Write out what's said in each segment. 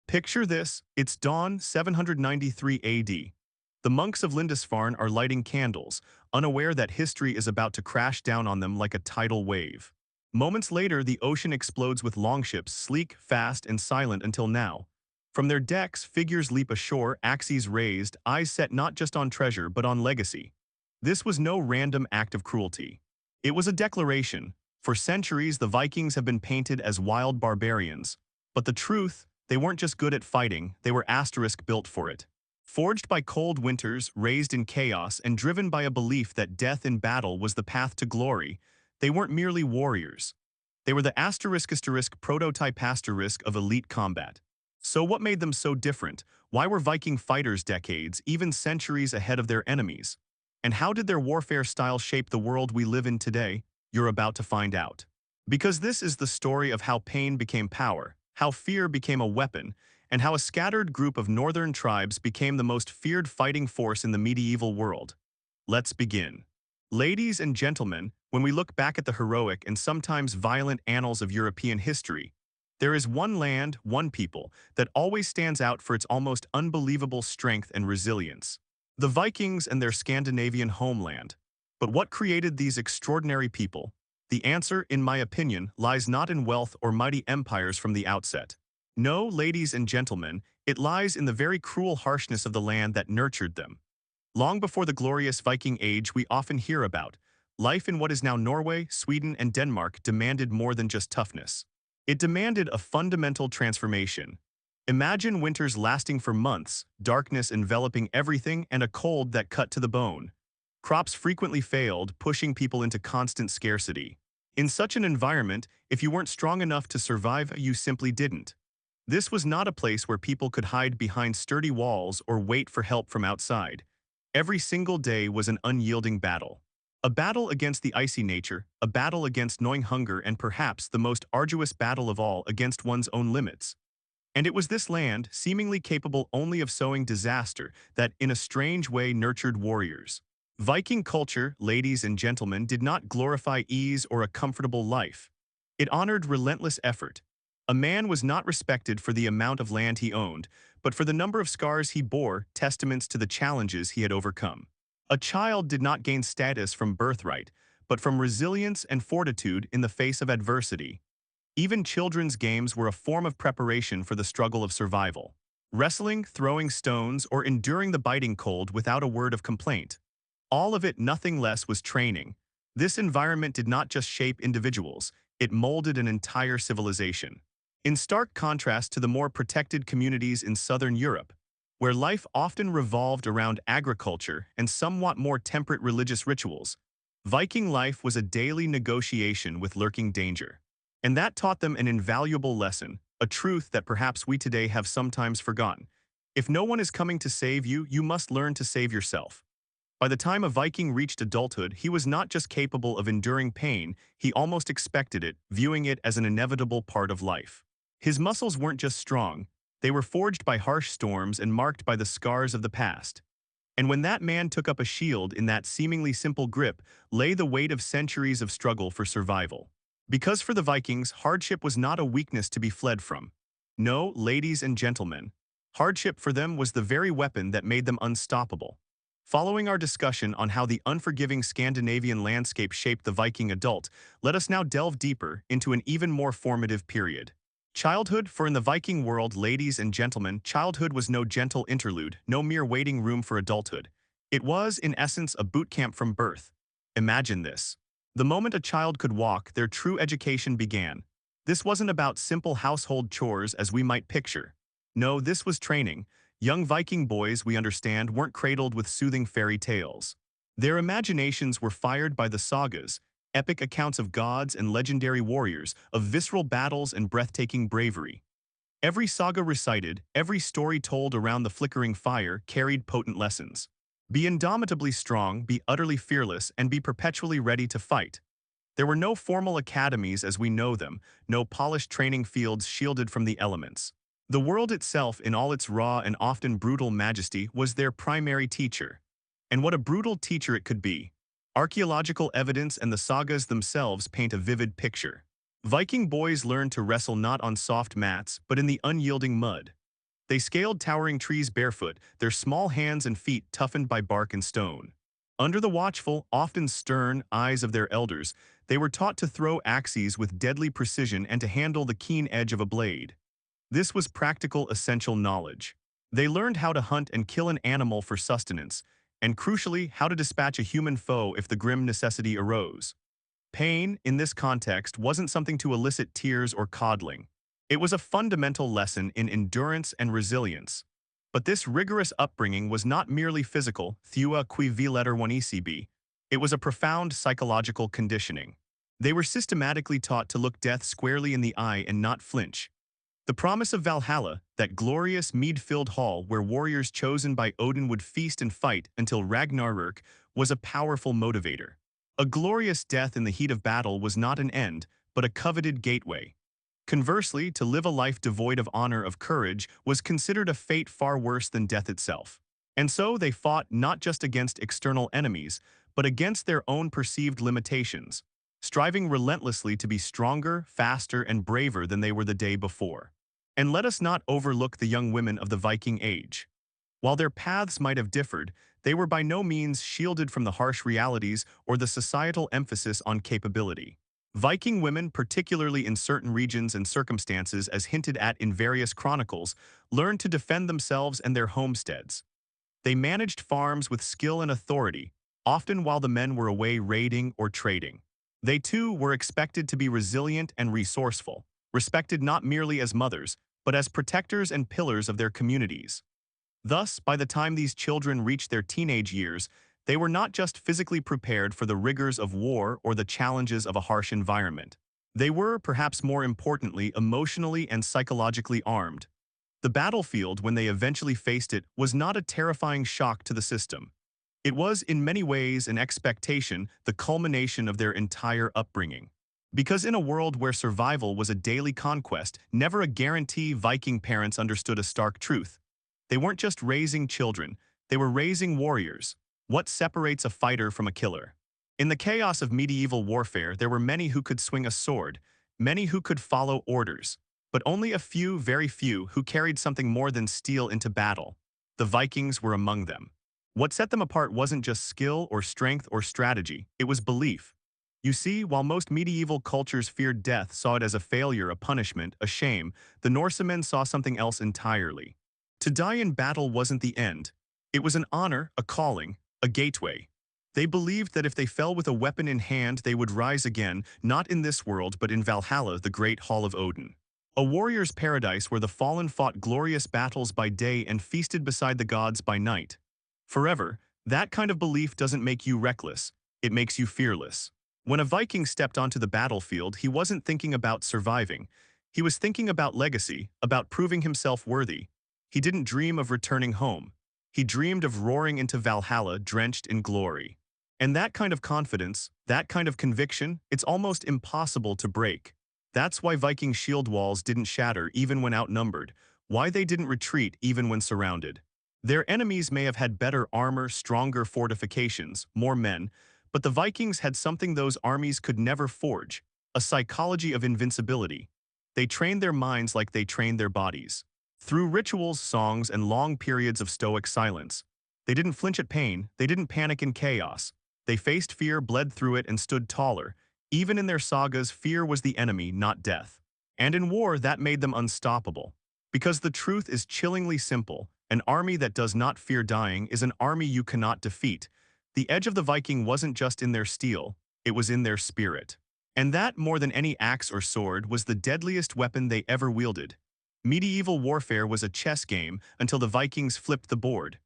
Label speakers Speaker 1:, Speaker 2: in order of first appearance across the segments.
Speaker 1: Picture this, it's dawn 793 AD. The monks of Lindisfarne are lighting candles, unaware that history is about to crash down on them like a tidal wave. Moments later, the ocean explodes with longships, sleek, fast, and silent until now. From their decks, figures leap ashore, axes raised, eyes set not just on treasure but on legacy. This was no random act of cruelty. It was a declaration. For centuries, the Vikings have been painted as wild barbarians. But the truth, they weren't just good at fighting, they were built for it. Forged by cold winters, raised in chaos, and driven by a belief that death in battle was the path to glory, they weren't merely warriors. They were the prototype of elite combat. So what made them so different? Why were Viking fighters decades, even centuries ahead of their enemies? And how did their warfare style shape the world we live in today? You're about to find out. Because this is the story of how pain became power, how fear became a weapon, and how a scattered group of northern tribes became the most feared fighting force in the medieval world. Let's begin. Ladies and gentlemen, when we look back at the heroic and sometimes violent annals of European history, there is one land, one people, that always stands out for its almost unbelievable strength and resilience. The Vikings and their Scandinavian homeland. But what created these extraordinary people? The answer, in my opinion, lies not in wealth or mighty empires from the outset. No, ladies and gentlemen, it lies in the very cruel harshness of the land that nurtured them. Long before the glorious Viking age we often hear about, life in what is now Norway, Sweden, and Denmark demanded more than just toughness. It demanded a fundamental transformation. Imagine winters lasting for months, darkness enveloping everything, and a cold that cut to the bone. Crops frequently failed, pushing people into constant scarcity. In such an environment, if you weren't strong enough to survive, you simply didn't. This was not a place where people could hide behind sturdy walls or wait for help from outside. Every single day was an unyielding battle. A battle against the icy nature, a battle against gnawing hunger, and perhaps the most arduous battle of all, against one's own limits. And it was this land, seemingly capable only of sowing disaster, that in a strange way nurtured warriors. Viking culture, ladies and gentlemen, did not glorify ease or a comfortable life. It honored relentless effort. A man was not respected for the amount of land he owned, but for the number of scars he bore, testaments to the challenges he had overcome. A child did not gain status from birthright, but from resilience and fortitude in the face of adversity. Even children's games were a form of preparation for the struggle of survival. Wrestling, throwing stones, or enduring the biting cold without a word of complaint. All of it, nothing less, was training. This environment did not just shape individuals, it molded an entire civilization. In stark contrast to the more protected communities in southern Europe, where life often revolved around agriculture and somewhat more temperate religious rituals, Viking life was a daily negotiation with lurking danger. And that taught them an invaluable lesson, a truth that perhaps we today have sometimes forgotten. If no one is coming to save you, you must learn to save yourself. By the time a Viking reached adulthood, he was not just capable of enduring pain, he almost expected it, viewing it as an inevitable part of life. His muscles weren't just strong, they were forged by harsh storms and marked by the scars of the past. And when that man took up a shield, in that seemingly simple grip lay the weight of centuries of struggle for survival. Because for the Vikings, hardship was not a weakness to be fled from. No, ladies and gentlemen, hardship for them was the very weapon that made them unstoppable. Following our discussion on how the unforgiving Scandinavian landscape shaped the Viking adult, let us now delve deeper into an even more formative period. Childhood. For in the Viking world, ladies and gentlemen, childhood was no gentle interlude, no mere waiting room for adulthood. It was, in essence, a boot camp from birth. Imagine this. The moment a child could walk, their true education began. This wasn't about simple household chores as we might picture. No, this was training. Young Viking boys, we understand, weren't cradled with soothing fairy tales. Their imaginations were fired by the sagas, epic accounts of gods and legendary warriors, of visceral battles and breathtaking bravery. Every saga recited, every story told around the flickering fire carried potent lessons. Be indomitably strong, be utterly fearless, and be perpetually ready to fight. There were no formal academies as we know them, no polished training fields shielded from the elements. The world itself, in all its raw and often brutal majesty, was their primary teacher. And what a brutal teacher it could be. Archaeological evidence and the sagas themselves paint a vivid picture. Viking boys learned to wrestle not on soft mats, but in the unyielding mud. They scaled towering trees barefoot, their small hands and feet toughened by bark and stone. Under the watchful, often stern, eyes of their elders, they were taught to throw axes with deadly precision and to handle the keen edge of a blade. This was practical, essential knowledge. They learned how to hunt and kill an animal for sustenance, and crucially, how to dispatch a human foe if the grim necessity arose. Pain, in this context, wasn't something to elicit tears or coddling. It was a fundamental lesson in endurance and resilience. But this rigorous upbringing was not merely physical, thua qui viletter one ecb. It was a profound psychological conditioning. They were systematically taught to look death squarely in the eye and not flinch. The promise of Valhalla, that glorious mead-filled hall where warriors chosen by Odin would feast and fight until Ragnarök, was a powerful motivator. A glorious death in the heat of battle was not an end, but a coveted gateway. Conversely, to live a life devoid of honor of courage was considered a fate far worse than death itself. And so they fought not just against external enemies, but against their own perceived limitations, striving relentlessly to be stronger, faster, and braver than they were the day before. And let us not overlook the young women of the Viking age. While their paths might have differed, they were by no means shielded from the harsh realities or the societal emphasis on capability. Viking women, particularly in certain regions and circumstances as hinted at in various chronicles, learned to defend themselves and their homesteads. They managed farms with skill and authority, often while the men were away raiding or trading. They too were expected to be resilient and resourceful, respected not merely as mothers, but as protectors and pillars of their communities. Thus, by the time these children reached their teenage years, they were not just physically prepared for the rigors of war or the challenges of a harsh environment. They were, perhaps more importantly, emotionally and psychologically armed. The battlefield, when they eventually faced it, was not a terrifying shock to the system. It was, in many ways, an expectation, the culmination of their entire upbringing. Because in a world where survival was a daily conquest, never a guarantee, Viking parents understood a stark truth. They weren't just raising children, they were raising warriors. What separates a fighter from a killer? In the chaos of medieval warfare, there were many who could swing a sword, many who could follow orders, but only a few, very few, who carried something more than steel into battle. The Vikings were among them. What set them apart wasn't just skill or strength or strategy, it was belief. You see, while most medieval cultures feared death, saw it as a failure, a punishment, a shame, the Norsemen saw something else entirely. To die in battle wasn't the end. It was an honor, a calling, a gateway. They believed that if they fell with a weapon in hand, they would rise again, not in this world but in Valhalla, the great hall of Odin. A warrior's paradise where the fallen fought glorious battles by day and feasted beside the gods by night. Forever, that kind of belief doesn't make you reckless, it makes you fearless. When a Viking stepped onto the battlefield, he wasn't thinking about surviving. He was thinking about legacy, about proving himself worthy. He didn't dream of returning home. He dreamed of roaring into Valhalla drenched in glory. And that kind of confidence, that kind of conviction, it's almost impossible to break. That's why Viking shield walls didn't shatter even when outnumbered, why they didn't retreat even when surrounded. Their enemies may have had better armor, stronger fortifications, more men, but the Vikings had something those armies could never forge, a psychology of invincibility. They trained their minds like they trained their bodies. Through rituals, songs, and long periods of stoic silence. They didn't flinch at pain, they didn't panic in chaos. They faced fear, bled through it, and stood taller. Even in their sagas, fear was the enemy, not death. And in war, that made them unstoppable. Because the truth is chillingly simple, an army that does not fear dying is an army you cannot defeat. The edge of the Viking wasn't just in their steel, it was in their spirit. And that, more than any axe or sword, was the deadliest weapon they ever wielded. Medieval warfare was a chess game until the Vikings flipped the board.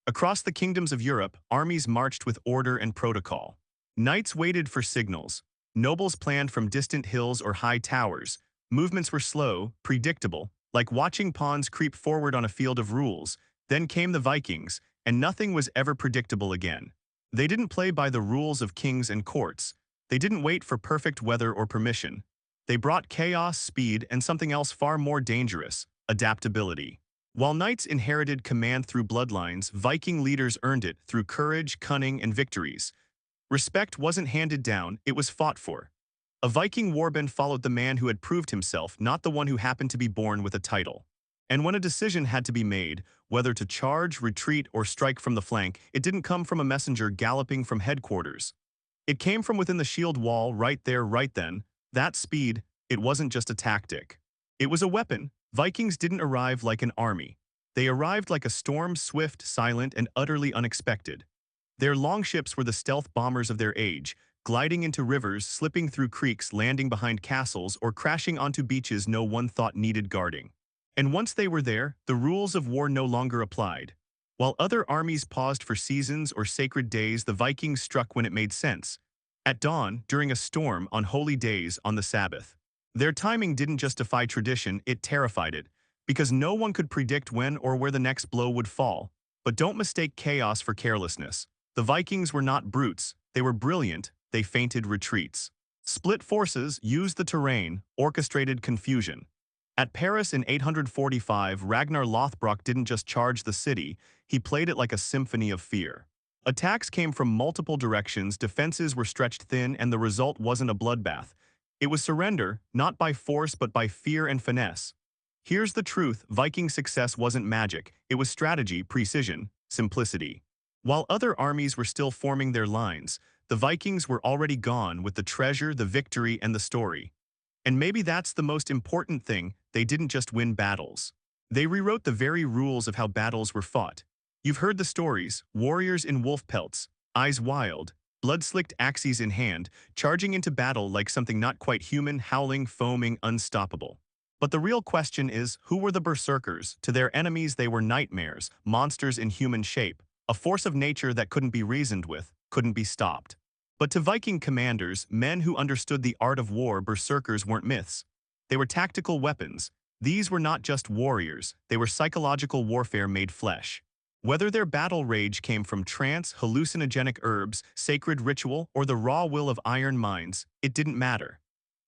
Speaker 1: Across the kingdoms of Europe, armies marched with order and protocol. Knights waited for signals. Nobles planned from distant hills or high towers. Movements were slow, predictable, like watching pawns creep forward on a field of rules. Then came the Vikings, and nothing was ever predictable again. They didn't play by the rules of kings and courts. They didn't wait for perfect weather or permission. They brought chaos, speed, and something else far more dangerous, adaptability. While knights inherited command through bloodlines, Viking leaders earned it through courage, cunning, and victories. Respect wasn't handed down, it was fought for. A Viking warband followed the man who had proved himself, not the one who happened to be born with a title. And when a decision had to be made, whether to charge, retreat, or strike from the flank, it didn't come from a messenger galloping from headquarters. It came from within the shield wall right there, right then. That speed, it wasn't just a tactic. It was a weapon. Vikings didn't arrive like an army. They arrived like a storm, swift, silent, and utterly unexpected. Their longships were the stealth bombers of their age, gliding into rivers, slipping through creeks, landing behind castles, or crashing onto beaches no one thought needed guarding. And once they were there, the rules of war no longer applied. While other armies paused for seasons or sacred days, the Vikings struck when it made sense. At dawn, during a storm, on holy days, on the Sabbath. Their timing didn't just defy tradition, it terrified it, because no one could predict when or where the next blow would fall. But don't mistake chaos for carelessness. The Vikings were not brutes, they were brilliant, they feinted retreats. Split forces, used the terrain, orchestrated confusion. At Paris in 845, Ragnar Lothbrok didn't just charge the city, he played it like a symphony of fear. Attacks came from multiple directions, defenses were stretched thin, and the result wasn't a bloodbath. It was surrender, not by force but by fear and finesse. Here's the truth, Viking success wasn't magic, it was strategy, precision, simplicity. While other armies were still forming their lines, the Vikings were already gone with the treasure, the victory, and the story. And maybe that's the most important thing, they didn't just win battles. They rewrote the very rules of how battles were fought. You've heard the stories, warriors in wolf pelts, eyes wild, blood-slicked axes in hand, charging into battle like something not quite human, howling, foaming, unstoppable. But the real question is, who were the berserkers? To their enemies they were nightmares, monsters in human shape, a force of nature that couldn't be reasoned with, couldn't be stopped. But to Viking commanders, men who understood the art of war, berserkers weren't myths. They were tactical weapons. These were not just warriors, they were psychological warfare made flesh. Whether their battle rage came from trance, hallucinogenic herbs, sacred ritual, or the raw will of iron minds, it didn't matter.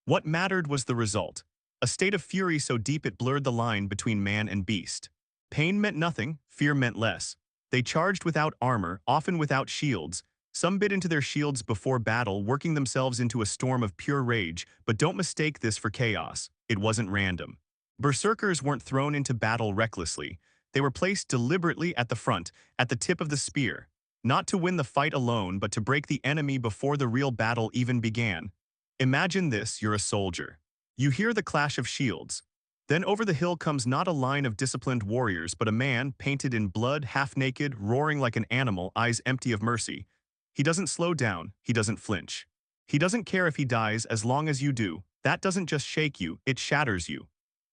Speaker 1: What mattered was the result. A state of fury so deep it blurred the line between man and beast. Pain meant nothing, fear meant less. They charged without armor, often without shields. Some bit into their shields before battle, working themselves into a storm of pure rage, but don't mistake this for chaos. It wasn't random. Berserkers weren't thrown into battle recklessly. They were placed deliberately at the front, at the tip of the spear. Not to win the fight alone, but to break the enemy before the real battle even began. Imagine this, you're a soldier. You hear the clash of shields. Then over the hill comes not a line of disciplined warriors, but a man, painted in blood, half-naked, roaring like an animal, eyes empty of mercy. He doesn't slow down, he doesn't flinch. He doesn't care if he dies as long as you do. That doesn't just shake you, it shatters you.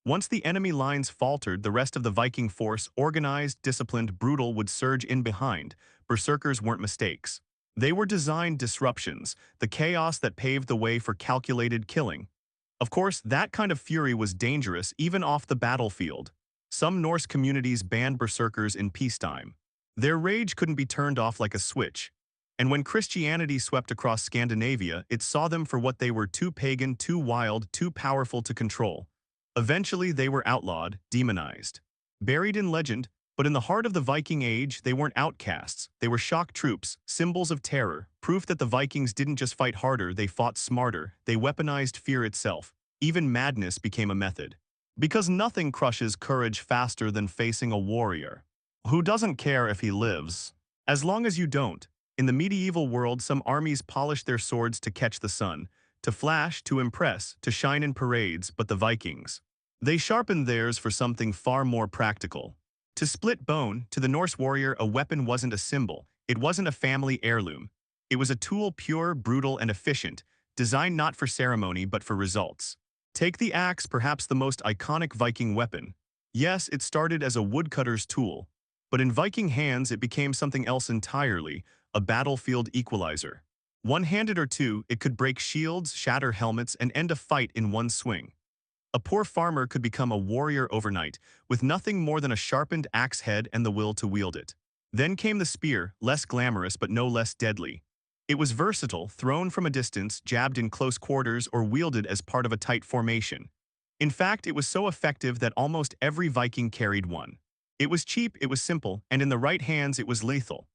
Speaker 1: Once the enemy lines faltered, the rest of the Viking force, organized, disciplined, brutal, would surge in behind. Berserkers weren't mistakes. They were designed disruptions, the chaos that paved the way for calculated killing. Of course, that kind of fury was dangerous even off the battlefield. Some Norse communities banned berserkers in peacetime. Their rage couldn't be turned off like a switch. And when Christianity swept across Scandinavia, it saw them for what they were: too pagan, too wild, too powerful to control. Eventually, they were outlawed, demonized. Buried in legend, but in the heart of the Viking Age, they weren't outcasts. They were shock troops, symbols of terror, proof that the Vikings didn't just fight harder, they fought smarter, they weaponized fear itself. Even madness became a method. Because nothing crushes courage faster than facing a warrior who doesn't care if he lives. As long as you don't. In the medieval world, some armies polished their swords to catch the sun, to flash, to impress, to shine in parades, but the Vikings, they sharpened theirs for something far more practical. To split bone, to the Norse warrior, a weapon wasn't a symbol, it wasn't a family heirloom. It was a tool, pure, brutal, and efficient, designed not for ceremony but for results. Take the axe, perhaps the most iconic Viking weapon. Yes, it started as a woodcutter's tool, but in Viking hands it became something else entirely, a battlefield equalizer. One-handed or two, it could break shields, shatter helmets, and end a fight in one swing. A poor farmer could become a warrior overnight, with nothing more than a sharpened axe head and the will to wield it. Then came the spear, less glamorous but no less deadly. It was versatile, thrown from a distance, jabbed in close quarters, or wielded as part of a tight formation. In fact, it was so effective that almost every Viking carried one. It was cheap, it was simple, and in the right hands it was lethal.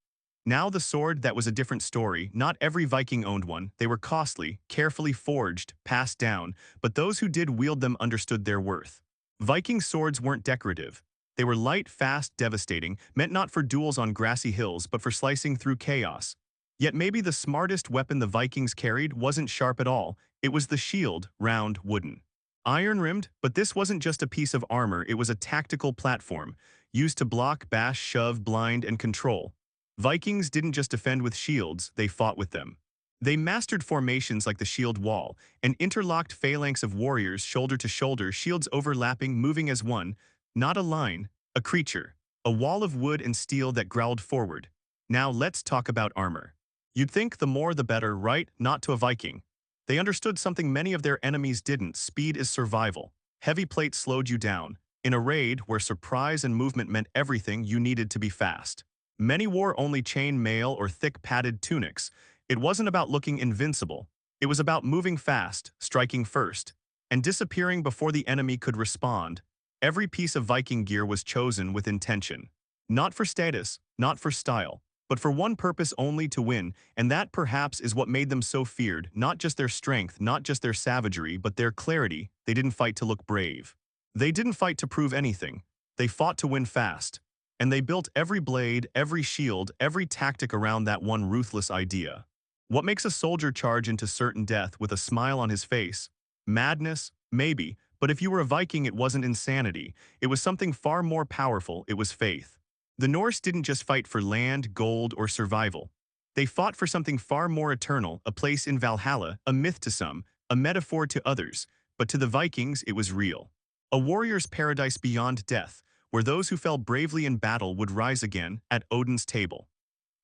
Speaker 1: Now the sword, that was a different story. Not every Viking owned one. They were costly, carefully forged, passed down, but those who did wield them understood their worth. Viking swords weren't decorative. They were light, fast, devastating, meant not for duels on grassy hills but for slicing through chaos. Yet maybe the smartest weapon the Vikings carried wasn't sharp at all. It was the shield, round, wooden. Iron-rimmed, but this wasn't just a piece of armor, it was a tactical platform, used to block, bash, shove, blind, and control. Vikings didn't just defend with shields, they fought with them. They mastered formations like the shield wall, an interlocked phalanx of warriors shoulder to shoulder, shields overlapping, moving as one, not a line, a creature, a wall of wood and steel that growled forward. Now let's talk about armor. You'd think the more the better, right? Not to a Viking. They understood something many of their enemies didn't: speed is survival. Heavy plate slowed you down. In a raid where surprise and movement meant everything, you needed to be fast. Many wore only chain mail or thick padded tunics. It wasn't about looking invincible. It was about moving fast, striking first, and disappearing before the enemy could respond. Every piece of Viking gear was chosen with intention. Not for status, not for style, but for one purpose only: to win, and that perhaps is what made them so feared: not just their strength, not just their savagery, but their clarity. They didn't fight to look brave. They didn't fight to prove anything. They fought to win fast. And they built every blade, every shield, every tactic around that one ruthless idea. What makes a soldier charge into certain death with a smile on his face? Madness? Maybe, but if you were a Viking, it wasn't insanity. It was something far more powerful. It was faith. The Norse didn't just fight for land, gold, or survival. They fought for something far more eternal: a place in Valhalla, a myth to some, a metaphor to others, but to the Vikings it was real. A warrior's paradise beyond death, where those who fell bravely in battle would rise again, at Odin's table.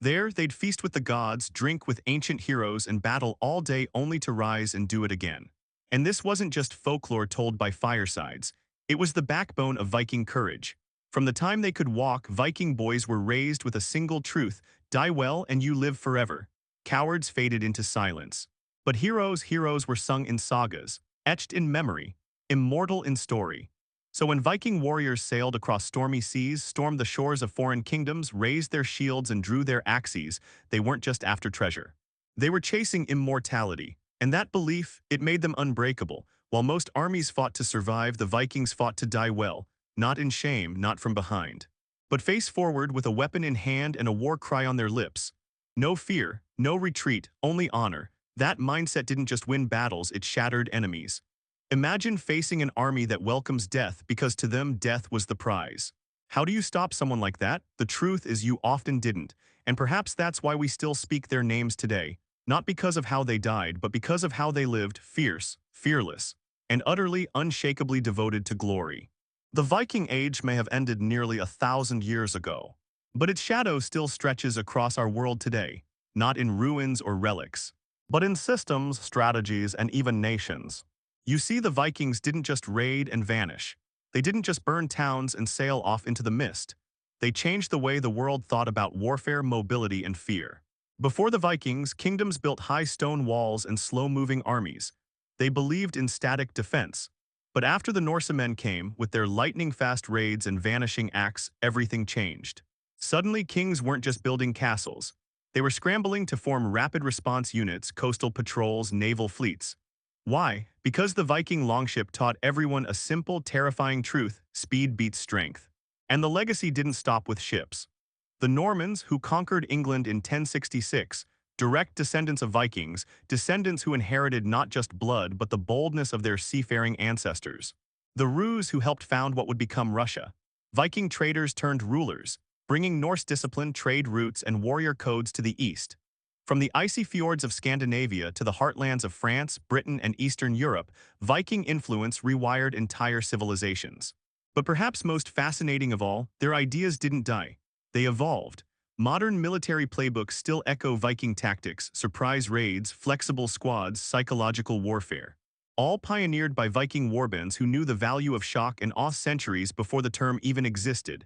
Speaker 1: There, they'd feast with the gods, drink with ancient heroes, and battle all day only to rise and do it again. And this wasn't just folklore told by firesides. It was the backbone of Viking courage. From the time they could walk, Viking boys were raised with a single truth: die well and you live forever. Cowards faded into silence. But heroes were sung in sagas, etched in memory, immortal in story. So when Viking warriors sailed across stormy seas, stormed the shores of foreign kingdoms, raised their shields and drew their axes, they weren't just after treasure. They were chasing immortality, and that belief, it made them unbreakable. While most armies fought to survive, the Vikings fought to die well, not in shame, not from behind, but face forward with a weapon in hand and a war cry on their lips. No fear, no retreat, only honor. That mindset didn't just win battles, it shattered enemies. Imagine facing an army that welcomes death because to them death was the prize. How do you stop someone like that? The truth is you often didn't, and perhaps that's why we still speak their names today. Not because of how they died, but because of how they lived: fierce, fearless, and utterly, unshakably devoted to glory. The Viking Age may have ended nearly 1,000 years ago, but its shadow still stretches across our world today, not in ruins or relics, but in systems, strategies, and even nations. You see, the Vikings didn't just raid and vanish. They didn't just burn towns and sail off into the mist. They changed the way the world thought about warfare, mobility, and fear. Before the Vikings, kingdoms built high stone walls and slow-moving armies. They believed in static defense. But after the Norsemen came, with their lightning-fast raids and vanishing acts, everything changed. Suddenly, kings weren't just building castles. They were scrambling to form rapid response units, coastal patrols, naval fleets. Why? Because the Viking longship taught everyone a simple, terrifying truth: speed beats strength. And the legacy didn't stop with ships. The Normans, who conquered England in 1066, direct descendants of Vikings, descendants who inherited not just blood but the boldness of their seafaring ancestors. The Rus, who helped found what would become Russia. Viking traders turned rulers, bringing Norse discipline, trade routes, and warrior codes to the east. From the icy fjords of Scandinavia to the heartlands of France, Britain, and Eastern Europe, Viking influence rewired entire civilizations. But perhaps most fascinating of all, their ideas didn't die. They evolved. Modern military playbooks still echo Viking tactics: surprise raids, flexible squads, psychological warfare. All pioneered by Viking warbands who knew the value of shock and awe centuries before the term even existed.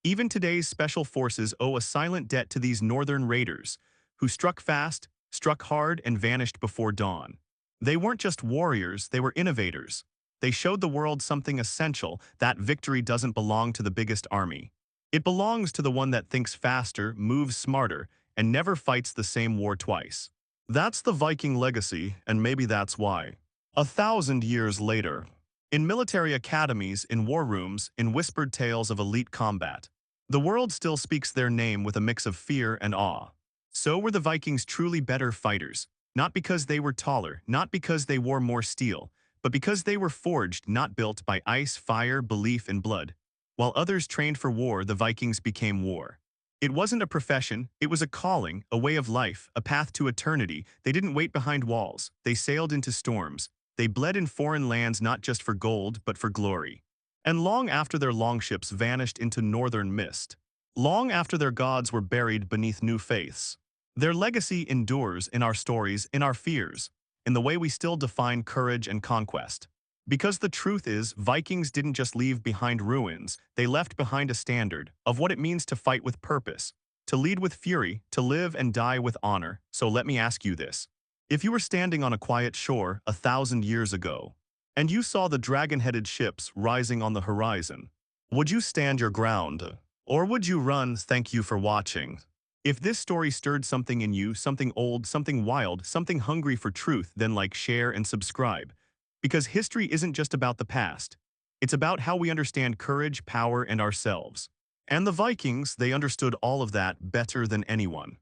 Speaker 1: Even today's special forces owe a silent debt to these northern raiders, who struck fast, struck hard, and vanished before dawn. They weren't just warriors, they were innovators. They showed the world something essential: that victory doesn't belong to the biggest army. It belongs to the one that thinks faster, moves smarter, and never fights the same war twice. That's the Viking legacy, and maybe that's why, 1,000 years later, In military academies, in war rooms, in whispered tales of elite combat. The world still speaks their name with a mix of fear and awe. So were the Vikings truly better fighters, not because they were taller, not because they wore more steel, but because they were forged, not built by ice, fire, belief, and blood. While others trained for war, the Vikings became war. It wasn't a profession, it was a calling, a way of life, a path to eternity. They didn't wait behind walls, they sailed into storms. They bled in foreign lands not just for gold, but for glory. And long after their longships vanished into northern mist, long after their gods were buried beneath new faiths, their legacy endures in our stories, in our fears, in the way we still define courage and conquest. Because the truth is, Vikings didn't just leave behind ruins, they left behind a standard of what it means to fight with purpose, to lead with fury, to live and die with honor. So let me ask you this. If you were standing on a quiet shore 1,000 years ago, and you saw the dragon-headed ships rising on the horizon, would you stand your ground? Or would you run? Thank you for watching. If this story stirred something in you, something old, something wild, something hungry for truth, then like, share, and subscribe. Because history isn't just about the past. It's about how we understand courage, power, and ourselves. And the Vikings, they understood all of that better than anyone.